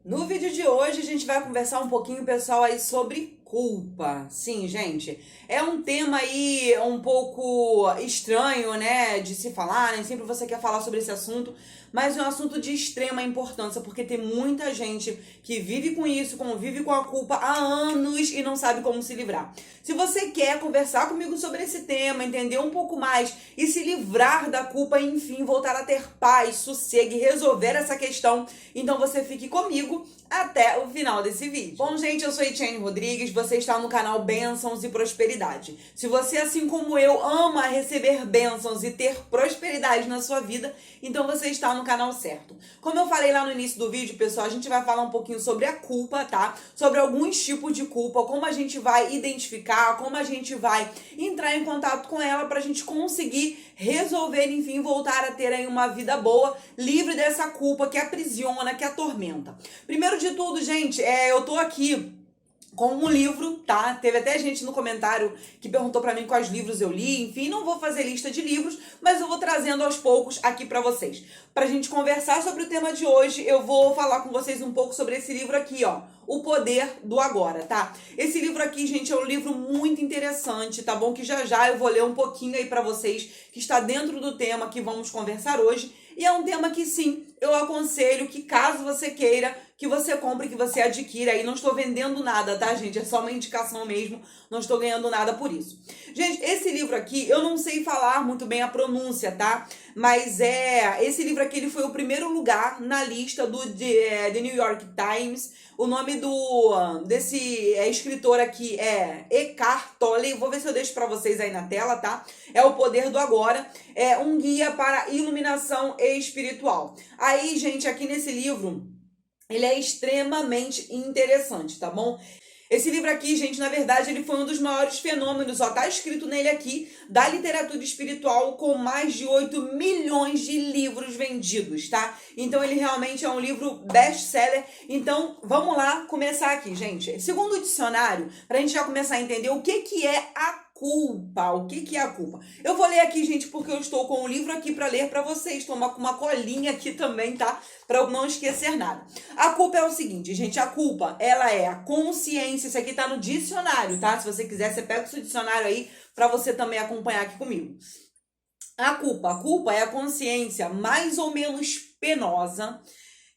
No vídeo de hoje a gente vai conversar um pouquinho, pessoal, aí sobre culpa. Sim, gente, é um tema aí um pouco estranho, né, de se falar, nem sempre você quer falar sobre esse assunto, mas é um assunto de extrema importância, porque tem muita gente que vive com isso, convive com a culpa há anos e não sabe como se livrar. Se você quer conversar comigo sobre esse tema, entender um pouco mais e se livrar da culpa e, enfim, voltar a ter paz, sossego e resolver essa questão, então você fique comigo até o final desse vídeo. Bom, gente, eu sou Etienne Rodrigues, você está no canal Bênçãos e Prosperidade. Se você, assim como eu, ama receber bênçãos e ter prosperidade na sua vida, então você está no canal certo. Como eu falei lá no início do vídeo, pessoal, a gente vai falar um pouquinho sobre a culpa, tá? Sobre alguns tipos de culpa, como a gente vai identificar, como a gente vai entrar em contato com ela pra gente conseguir resolver, enfim, voltar a ter aí uma vida boa, livre dessa culpa que aprisiona, que atormenta. Primeiro de tudo, gente, eu tô aqui com um livro, tá? Teve até gente no comentário que perguntou pra mim quais livros eu li, enfim, não vou fazer lista de livros, mas eu vou trazendo aos poucos aqui pra vocês. Pra gente conversar sobre o tema de hoje, eu vou falar com vocês um pouco sobre esse livro aqui, ó, O Poder do Agora, tá? Esse livro aqui, gente, é um livro muito interessante, tá bom? Que já eu vou ler um pouquinho aí pra vocês, que está dentro do tema que vamos conversar hoje, e é um tema que, sim, eu aconselho que, caso você queira, que você compre, que você adquira. Aí não estou vendendo nada, tá, gente? É só uma indicação mesmo, não estou ganhando nada por isso. Gente, esse livro aqui, eu não sei falar muito bem a pronúncia, tá? Mas esse livro aqui, ele foi o primeiro lugar na lista do The New York Times. O nome desse escritor aqui é Eckhart Tolle. Vou ver se eu deixo para vocês aí na tela, tá? É O Poder do Agora. É um guia para iluminação espiritual. Aí, gente, aqui nesse livro, ele é extremamente interessante, tá bom? Esse livro aqui, gente, na verdade, ele foi um dos maiores fenômenos, ó, tá escrito nele aqui, da literatura espiritual, com mais de 8 milhões de livros vendidos, tá? Então, ele realmente é um livro best-seller. Então, vamos lá começar aqui, gente. Segundo o dicionário, pra gente já começar a entender o que é a culpa. O que é a culpa? Eu vou ler aqui, gente, porque eu estou com o livro aqui para ler para vocês. Estou com uma colinha aqui também, tá? Para eu não esquecer nada. A culpa é o seguinte, gente. A culpa, ela é a consciência. Isso aqui tá no dicionário, tá? Se você quiser, você pega o seu dicionário aí para você também acompanhar aqui comigo. A culpa é a consciência mais ou menos penosa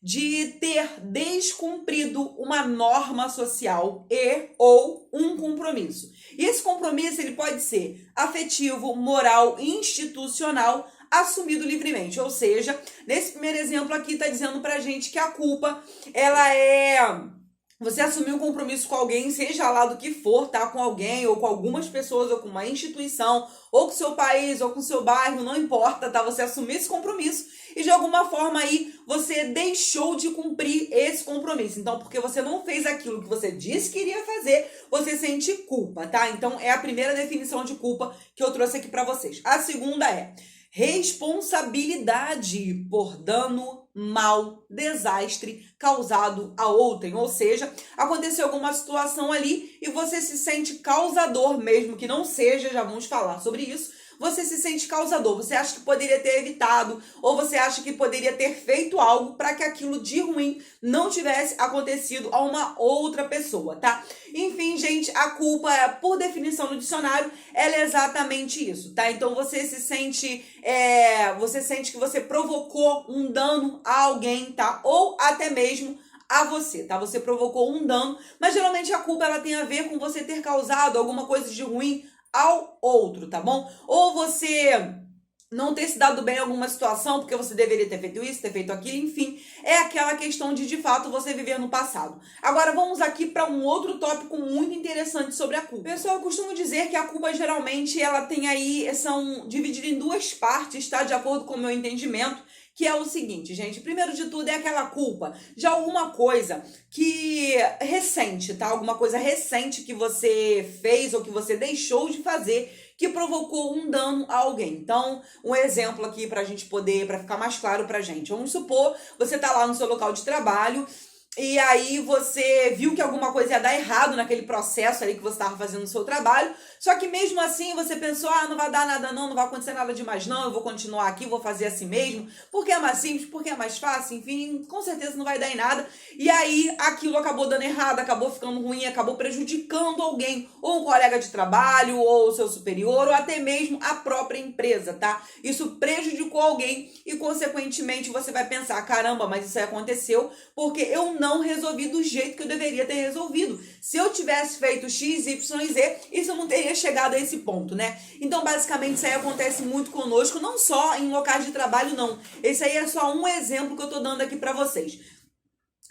de ter descumprido uma norma social e ou um compromisso. E esse compromisso, ele pode ser afetivo, moral, institucional, assumido livremente. Ou seja, nesse primeiro exemplo aqui está dizendo pra gente que a culpa, ela é você assumir um compromisso com alguém, seja lá do que for, tá? Com alguém, ou com algumas pessoas, ou com uma instituição, ou com seu país, ou com seu bairro, não importa, tá? Você assumir esse compromisso e de alguma forma aí você deixou de cumprir esse compromisso. Então, porque você não fez aquilo que você disse que iria fazer, você sente culpa, tá? Então, é a primeira definição de culpa que eu trouxe aqui pra vocês. A segunda é responsabilidade por dano, mal, desastre causado a outrem. Ou seja, aconteceu alguma situação ali e você se sente causador, mesmo que não seja, já vamos falar sobre isso. Você se sente causador, você acha que poderia ter evitado, ou você acha que poderia ter feito algo para que aquilo de ruim não tivesse acontecido a uma outra pessoa, tá? Enfim, gente, a culpa, por definição no dicionário, ela é exatamente isso, tá? Então você se sente, você sente que você provocou um dano a alguém, tá? Ou até mesmo a você, tá? Você provocou um dano, mas geralmente a culpa, ela tem a ver com você ter causado alguma coisa de ruim ao outro, tá bom? Ou você não ter se dado bem em alguma situação, porque você deveria ter feito isso, ter feito aquilo, enfim, é aquela questão de fato, você viver no passado. Agora, vamos aqui para um outro tópico muito interessante sobre a culpa. Pessoal, eu costumo dizer que a culpa, geralmente, ela tem aí, são divididas em duas partes, tá? De acordo com o meu entendimento, que é o seguinte, gente, primeiro de tudo é aquela culpa de alguma coisa que recente, tá? Alguma coisa recente que você fez ou que você deixou de fazer que provocou um dano a alguém. Então, um exemplo aqui pra gente poder, pra ficar mais claro pra gente. Vamos supor, você tá lá no seu local de trabalho E aí você viu que alguma coisa ia dar errado naquele processo ali que você estava fazendo no seu trabalho. Só que mesmo assim você pensou, não vai dar nada não vai acontecer nada demais não, eu vou continuar aqui, vou fazer assim mesmo, porque é mais simples, porque é mais fácil, enfim, com certeza não vai dar em nada. E aí aquilo acabou dando errado, acabou ficando ruim, acabou prejudicando alguém, ou um colega de trabalho, ou o seu superior, ou até mesmo a própria empresa, tá? Isso prejudicou alguém e consequentemente você vai pensar, caramba, mas isso aí aconteceu porque eu não resolvi do jeito que eu deveria ter resolvido. Se eu tivesse feito X, Y e Z, isso não teria chegado a esse ponto, né? Então, basicamente, isso aí acontece muito conosco, não só em locais de trabalho, não. Esse aí é só um exemplo que eu tô dando aqui pra vocês.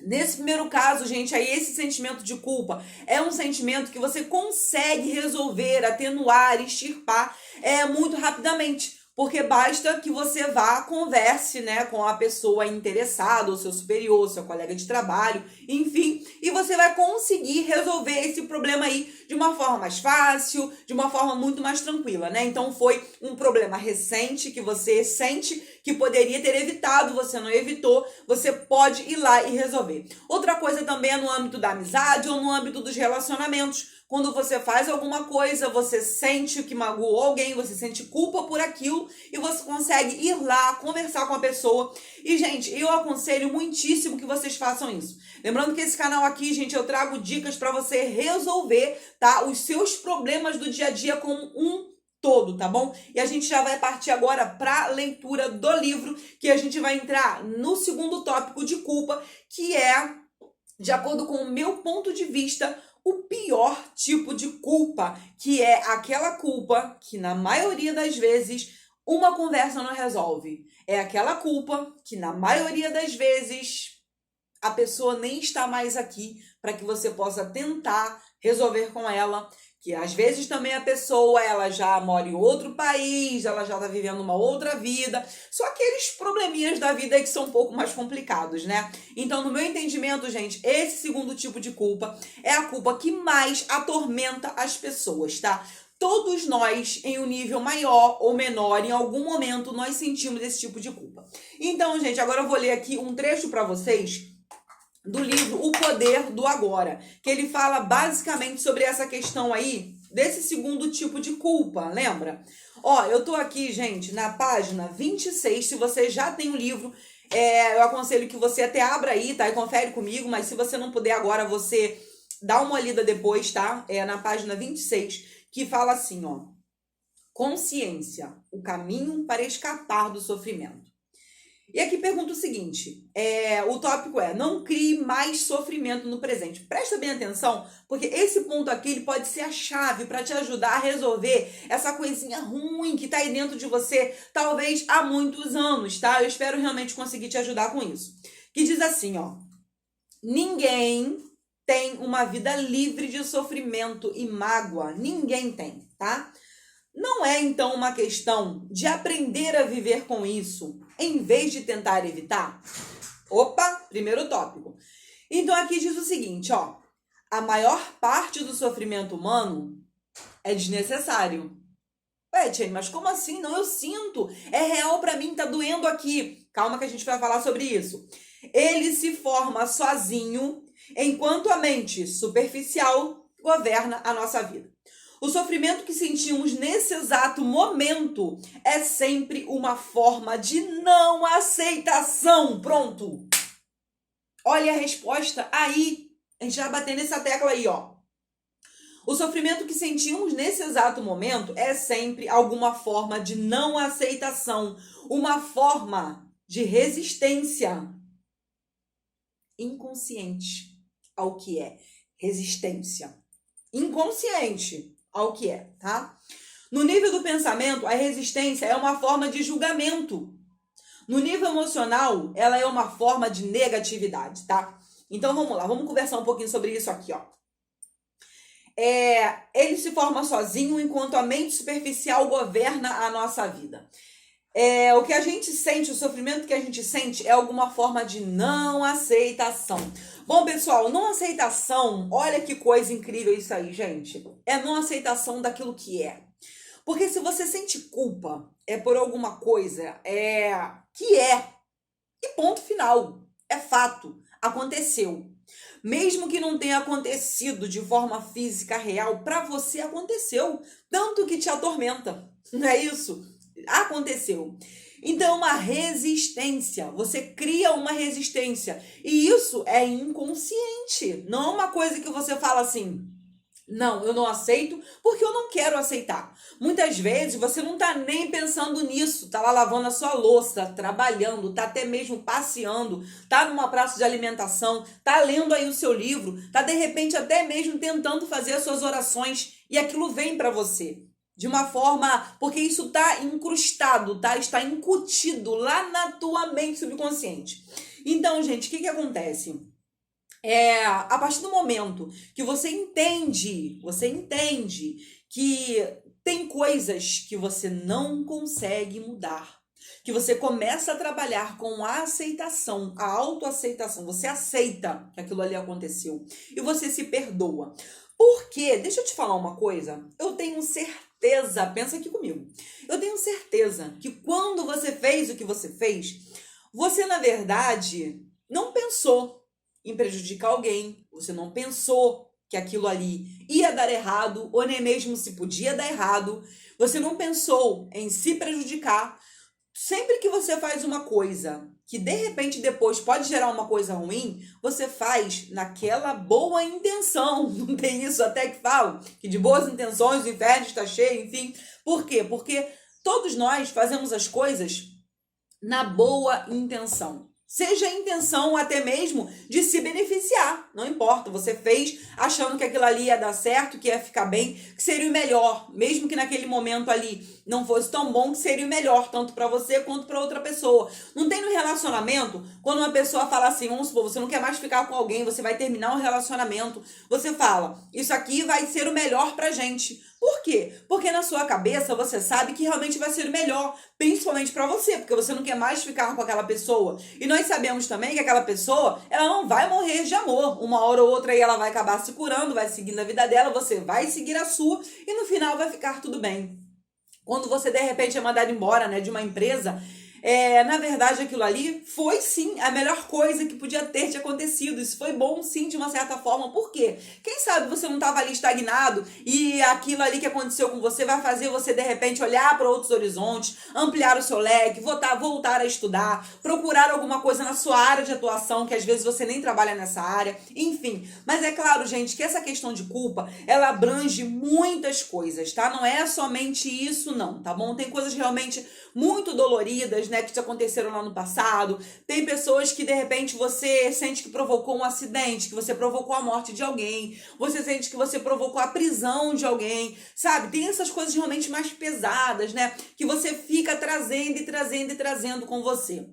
Nesse primeiro caso, gente, aí esse sentimento de culpa é um sentimento que você consegue resolver, atenuar, extirpar muito rapidamente. Porque basta que você vá, converse, né, com a pessoa interessada, o seu superior, o seu colega de trabalho, enfim, e você vai conseguir resolver esse problema aí de uma forma mais fácil, de uma forma muito mais tranquila, né? Então foi um problema recente que você sente que poderia ter evitado, você não evitou, você pode ir lá e resolver. Outra coisa também é no âmbito da amizade ou no âmbito dos relacionamentos. Quando você faz alguma coisa, você sente que magoou alguém, você sente culpa por aquilo e você consegue ir lá, conversar com a pessoa. E, gente, eu aconselho muitíssimo que vocês façam isso. Lembrando que esse canal aqui, gente, eu trago dicas para você resolver, tá, os seus problemas do dia a dia como um todo, tá bom? E a gente já vai partir agora para a leitura do livro, que a gente vai entrar no segundo tópico de culpa, que é, de acordo com o meu ponto de vista, o pior tipo de culpa, que é aquela culpa que, na maioria das vezes, uma conversa não resolve. É aquela culpa que, na maioria das vezes, a pessoa nem está mais aqui para que você possa tentar resolver com ela. Que às vezes também a pessoa, ela já mora em outro país, ela já está vivendo uma outra vida. Só aqueles probleminhas da vida aí que são um pouco mais complicados, né? Então, no meu entendimento, gente, esse segundo tipo de culpa é a culpa que mais atormenta as pessoas, tá? Todos nós, em um nível maior ou menor, em algum momento, nós sentimos esse tipo de culpa. Então, gente, agora eu vou ler aqui um trecho para vocês do livro O Poder do Agora, que ele fala basicamente sobre essa questão aí, desse segundo tipo de culpa, lembra? Ó, eu tô aqui, gente, na página 26, se você já tem o livro, eu aconselho que você até abra aí, tá? E confere comigo, mas se você não puder agora, você dá uma lida depois, tá? É na página 26, que fala assim, ó. Consciência, o caminho para escapar do sofrimento. E aqui pergunta o seguinte, o tópico é, não crie mais sofrimento no presente. Presta bem atenção, porque esse ponto aqui ele pode ser a chave para te ajudar a resolver essa coisinha ruim que tá aí dentro de você, talvez há muitos anos, tá? Eu espero realmente conseguir te ajudar com isso. Que diz assim, ó, ninguém tem uma vida livre de sofrimento e mágoa, ninguém tem, tá? Não é, então, uma questão de aprender a viver com isso, em vez de tentar evitar? Opa, primeiro tópico. Então, aqui diz o seguinte, ó. A maior parte do sofrimento humano é desnecessário. Ué, Tchê, mas como assim? Não, eu sinto. É real pra mim, tá doendo aqui. Calma que a gente vai falar sobre isso. Ele se forma sozinho, enquanto a mente superficial governa a nossa vida. O sofrimento que sentimos nesse exato momento é sempre uma forma de não aceitação. Pronto. Olha a resposta aí. A gente vai bater nessa tecla aí, ó. O sofrimento que sentimos nesse exato momento é sempre alguma forma de não aceitação, uma forma de resistência inconsciente ao que é resistência. Inconsciente ao que é, tá? No nível do pensamento, a resistência é uma forma de julgamento. No nível emocional, ela é uma forma de negatividade, tá? Então vamos lá, vamos conversar um pouquinho sobre isso aqui, ó. Ele se forma sozinho enquanto a mente superficial governa a nossa vida. O que a gente sente, o sofrimento que a gente sente é alguma forma de não aceitação. Bom, pessoal, não aceitação, olha que coisa incrível isso aí, gente. É não aceitação daquilo que é. Porque se você sente culpa, é por alguma coisa que é. E ponto final. É fato. Aconteceu. Mesmo que não tenha acontecido de forma física real, para você aconteceu, tanto que te atormenta. Não é isso? Aconteceu. Então, uma resistência. Você cria uma resistência. E isso é inconsciente. Não é uma coisa que você fala assim. Não, eu não aceito porque eu não quero aceitar. Muitas vezes você não tá nem pensando nisso, tá lá lavando a sua louça, trabalhando, tá até mesmo passeando, tá numa praça de alimentação, tá lendo aí o seu livro, tá de repente até mesmo tentando fazer as suas orações e aquilo vem para você. De uma forma, porque isso tá incrustado, tá? Está incutido lá na tua mente subconsciente. Então, gente, o que que acontece? A partir do momento que você entende que tem coisas que você não consegue mudar, que você começa a trabalhar com a aceitação, a autoaceitação, você aceita que aquilo ali aconteceu e você se perdoa. Por quê? Deixa eu te falar uma coisa, eu tenho certeza, pensa aqui comigo, eu tenho certeza que quando você fez o que você fez, você na verdade não pensou em prejudicar alguém, você não pensou que aquilo ali ia dar errado, ou nem mesmo se podia dar errado, você não pensou em se prejudicar. Sempre que você faz uma coisa que de repente depois pode gerar uma coisa ruim, você faz naquela boa intenção. Não tem isso até que falam? Que de boas intenções o inferno está cheio, enfim. Por quê? Porque todos nós fazemos as coisas na boa intenção. Seja a intenção até mesmo de se beneficiar. Não importa, você fez achando que aquilo ali ia dar certo, que ia ficar bem, que seria o melhor. Mesmo que naquele momento ali não fosse tão bom, que seria o melhor, tanto para você quanto para outra pessoa. Não tem no relacionamento, quando uma pessoa fala assim, vamos supor, você não quer mais ficar com alguém, você vai terminar um relacionamento, você fala, isso aqui vai ser o melhor pra gente. Por quê? Porque na sua cabeça você sabe que realmente vai ser o melhor, principalmente para você, porque você não quer mais ficar com aquela pessoa. E nós sabemos também que aquela pessoa, ela não vai morrer de amor. Uma hora ou outra aí ela vai acabar se curando, vai seguindo a vida dela, você vai seguir a sua e no final vai ficar tudo bem. Quando você de repente é mandado embora, né, de uma empresa, na verdade aquilo ali foi sim a melhor coisa que podia ter te acontecido. Isso foi bom sim de uma certa forma. Por quê? Quem sabe você não estava ali estagnado e aquilo ali que aconteceu com você vai fazer você de repente olhar para outros horizontes, ampliar o seu leque, voltar a estudar, procurar alguma coisa na sua área de atuação, que às vezes você nem trabalha nessa área, enfim. Mas é claro, gente, que essa questão de culpa, ela abrange muitas coisas, tá? Não é somente isso não, tá bom? Tem coisas realmente muito doloridas, né, que te aconteceram lá no passado. Tem pessoas que de repente você sente que provocou um acidente, que você provocou a morte de alguém, você sente que você provocou a prisão de alguém, sabe? Tem essas coisas realmente mais pesadas, né, que você fica trazendo e trazendo e trazendo com você.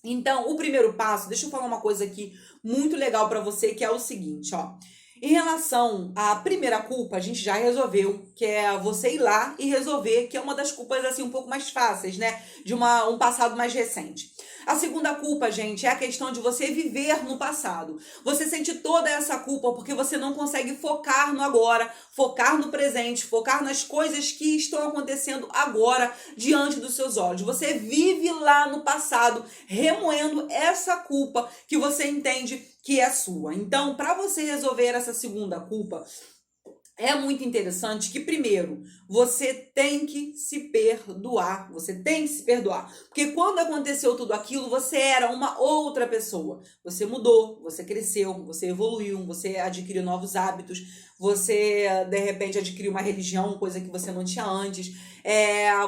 Então, o primeiro passo, deixa eu falar uma coisa aqui muito legal para você, que é o seguinte, ó. Em relação à primeira culpa, a gente já resolveu, que é você ir lá e resolver, que é uma das culpas assim um pouco mais fáceis, né? De um passado mais recente. A segunda culpa, gente, é a questão de você viver no passado. Você sente toda essa culpa porque você não consegue focar no agora, focar no presente, focar nas coisas que estão acontecendo agora diante dos seus olhos. Você vive lá no passado, remoendo essa culpa que você entende que é sua. Então, para você resolver essa segunda culpa, é muito interessante que, primeiro, você tem que se perdoar. Você tem que se perdoar. Porque quando aconteceu tudo aquilo, você era uma outra pessoa. Você mudou, você cresceu, você evoluiu, você adquiriu novos hábitos, você, de repente, adquiriu uma religião, coisa que você não tinha antes.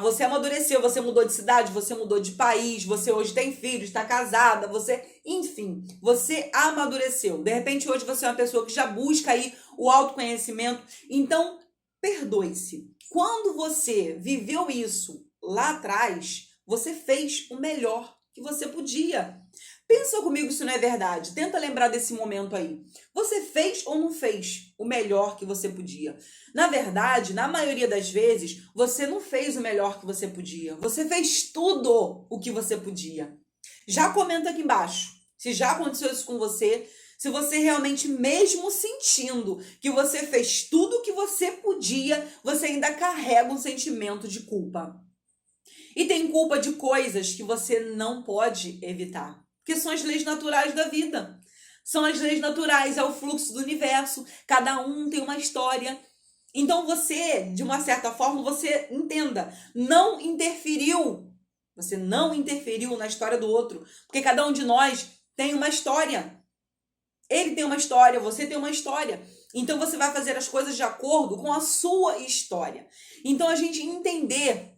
Você amadureceu, você mudou de cidade, você mudou de país, você hoje tem filhos, está casada, enfim, você amadureceu. De repente, hoje você é uma pessoa que já busca aí o autoconhecimento. Então, perdoe-se. Quando você viveu isso lá atrás, você fez o melhor que você podia. Pensa comigo se não é verdade. Tenta lembrar desse momento aí. Você fez ou não fez o melhor que você podia? Na verdade, na maioria das vezes, você não fez o melhor que você podia. Você fez tudo o que você podia. Já comenta aqui embaixo se já aconteceu isso com você, se você realmente, mesmo sentindo que você fez tudo o que você podia, você ainda carrega um sentimento de culpa. E tem culpa de coisas que você não pode evitar, que são as leis naturais da vida. São as leis naturais, é o fluxo do universo. Cada um tem uma história. Então você, de uma certa forma, você entenda, não interferiu. Você não interferiu na história do outro. Porque cada um de nós tem uma história. Ele tem uma história, você tem uma história. Então você vai fazer as coisas de acordo com a sua história. Então a gente entender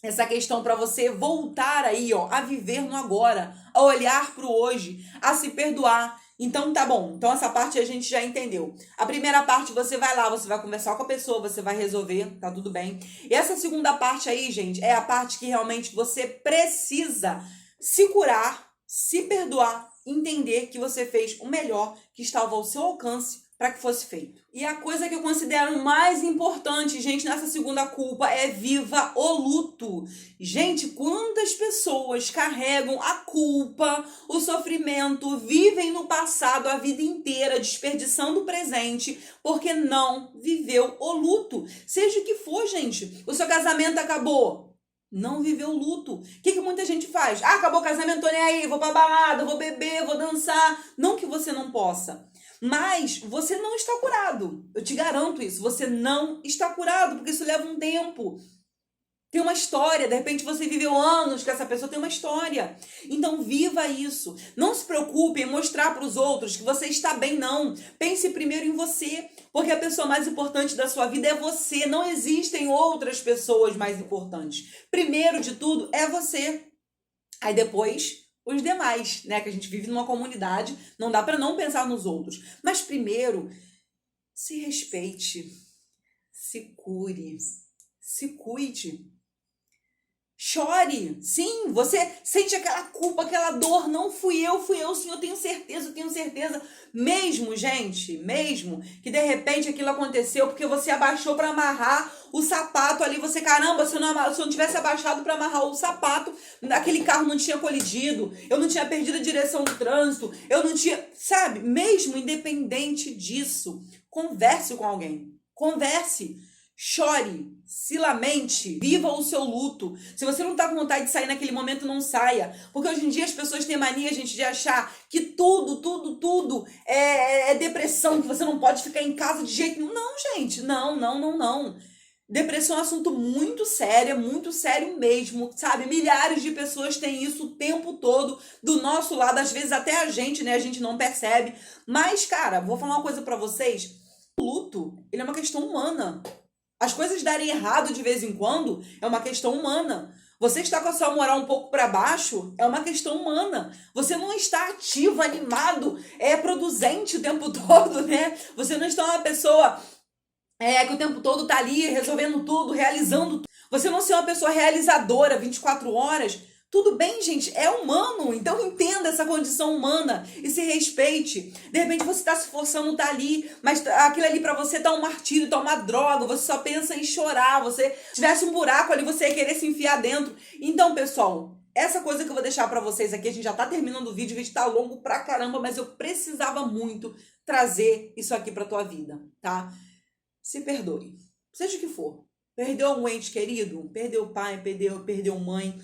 essa questão para você voltar aí, ó, a viver no agora, a olhar para o hoje, a se perdoar. Então tá bom. Então essa parte a gente já entendeu. A primeira parte você vai lá, você vai conversar com a pessoa, você vai resolver, tá tudo bem. E essa segunda parte aí, gente, é a parte que realmente você precisa se curar, se perdoar, entender que você fez o melhor que estava ao seu alcance para que fosse feito. E a coisa que eu considero mais importante, gente, nessa segunda culpa é viva o luto. Gente, quantas pessoas carregam a culpa, o sofrimento, vivem no passado a vida inteira, desperdiçando o presente, porque não viveu o luto. Seja o que for, gente. O seu casamento acabou. Não viveu o luto. O que muita gente faz? Ah, acabou o casamento, tô nem aí, vou pra balada, vou beber, vou dançar. Não que você não possa. Mas você não está curado. Eu te garanto isso. Você não está curado, porque isso leva um tempo. Tem uma história. De repente você viveu anos com essa pessoa, tem uma história. Então viva isso. Não se preocupe em mostrar para os outros que você está bem, não. Pense primeiro em você. Porque a pessoa mais importante da sua vida é você. Não existem outras pessoas mais importantes. Primeiro de tudo é você. Aí depois os demais, né? Que a gente vive numa comunidade, não dá para não pensar nos outros. Mas primeiro, se respeite, se cure, se cuide. Chore, sim, você sente aquela culpa, aquela dor, não fui eu, sim, eu tenho certeza. Mesmo, gente, mesmo que de repente aquilo aconteceu porque você abaixou para amarrar o sapato ali, você, caramba, se eu não tivesse abaixado para amarrar o sapato, aquele carro não tinha colidido, eu não tinha perdido a direção do trânsito, eu não tinha, sabe, mesmo independente disso, converse com alguém, converse. Chore, se lamente, viva o seu luto. Se você não tá com vontade de sair naquele momento, não saia. Porque hoje em dia as pessoas têm mania, gente, de achar que tudo é depressão, que você não pode ficar em casa de jeito nenhum. Não, gente, não. Depressão é um assunto muito sério mesmo, sabe? Milhares de pessoas têm isso o tempo todo do nosso lado, às vezes até a gente, né? A gente não percebe. Mas, cara, vou falar uma coisa pra vocês. O luto, ele é uma questão humana. As coisas darem errado de vez em quando é uma questão humana. Você está com a sua moral um pouco para baixo é uma questão humana. Você não está ativo, animado, produzente o tempo todo, né? Você não está uma pessoa que o tempo todo tá ali resolvendo tudo, realizando tudo. Você não ser uma pessoa realizadora 24 horas. Tudo bem, gente, é humano, então entenda essa condição humana e se respeite. De repente você tá se forçando, tá ali, mas aquilo ali pra você tá um martírio, tá uma droga, você só pensa em chorar, você tivesse um buraco ali, você ia querer se enfiar dentro. Então, pessoal, essa coisa que eu vou deixar pra vocês aqui, a gente já tá terminando o vídeo tá longo pra caramba, mas eu precisava muito trazer isso aqui pra tua vida, tá? Se perdoe, seja o que for. Perdeu algum ente querido? Perdeu pai, perdeu mãe,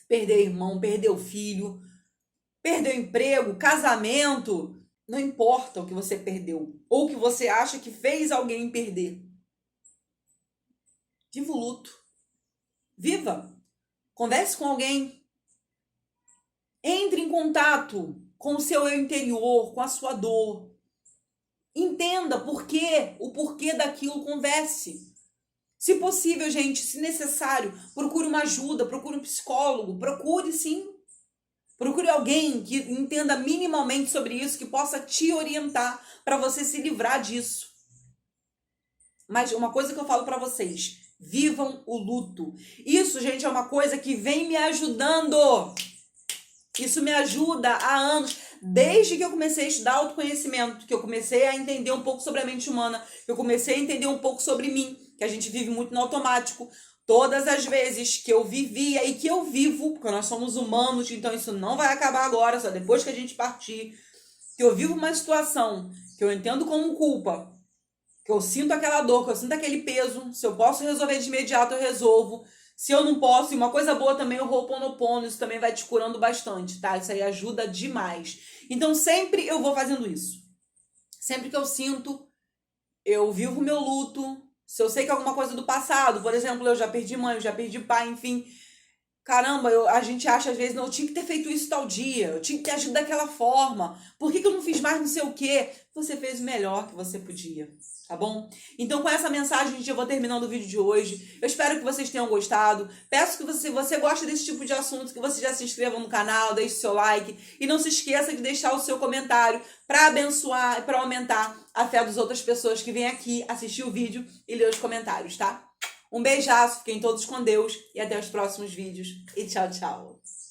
perdeu irmão, perdeu filho, perdeu emprego, casamento. Não importa o que você perdeu ou o que você acha que fez alguém perder. Viva o luto. Viva. Converse com alguém. Entre em contato com o seu eu interior, com a sua dor. Entenda o porquê daquilo, converse. Se possível, gente, se necessário, procure uma ajuda, procure um psicólogo, procure sim. Procure alguém que entenda minimamente sobre isso, que possa te orientar para você se livrar disso. Mas uma coisa que eu falo para vocês, vivam o luto. Isso, gente, é uma coisa que vem me ajudando. Isso me ajuda há anos. Desde que eu comecei a estudar autoconhecimento, que eu comecei a entender um pouco sobre a mente humana, que eu comecei a entender um pouco sobre mim, que a gente vive muito no automático. Todas as vezes que eu vivia e que eu vivo, porque nós somos humanos, então isso não vai acabar agora, só depois que a gente partir, que eu vivo uma situação que eu entendo como culpa, que eu sinto aquela dor, que eu sinto aquele peso, se eu posso resolver de imediato, eu resolvo. Se eu não posso, e uma coisa boa também é o Ho'oponopono, isso também vai te curando bastante, tá? Isso aí ajuda demais. Então sempre eu vou fazendo isso. Sempre que eu sinto, eu vivo o meu luto. Se eu sei que é alguma coisa do passado, por exemplo, eu já perdi mãe, eu já perdi pai, enfim. Caramba, a gente acha às vezes, não, eu tinha que ter feito isso tal dia, eu tinha que ter agido daquela forma. Por que eu não fiz mais não sei o quê? Você fez o melhor que você podia, tá bom? Então com essa mensagem, gente, eu vou terminando o vídeo de hoje. Eu espero que vocês tenham gostado. Peço que você gosta desse tipo de assunto, que você já se inscreva no canal, deixe seu like. E não se esqueça de deixar o seu comentário para abençoar e para aumentar a fé das outras pessoas que vêm aqui assistir o vídeo e ler os comentários, tá? Um beijaço, fiquem todos com Deus e até os próximos vídeos. E tchau, tchau.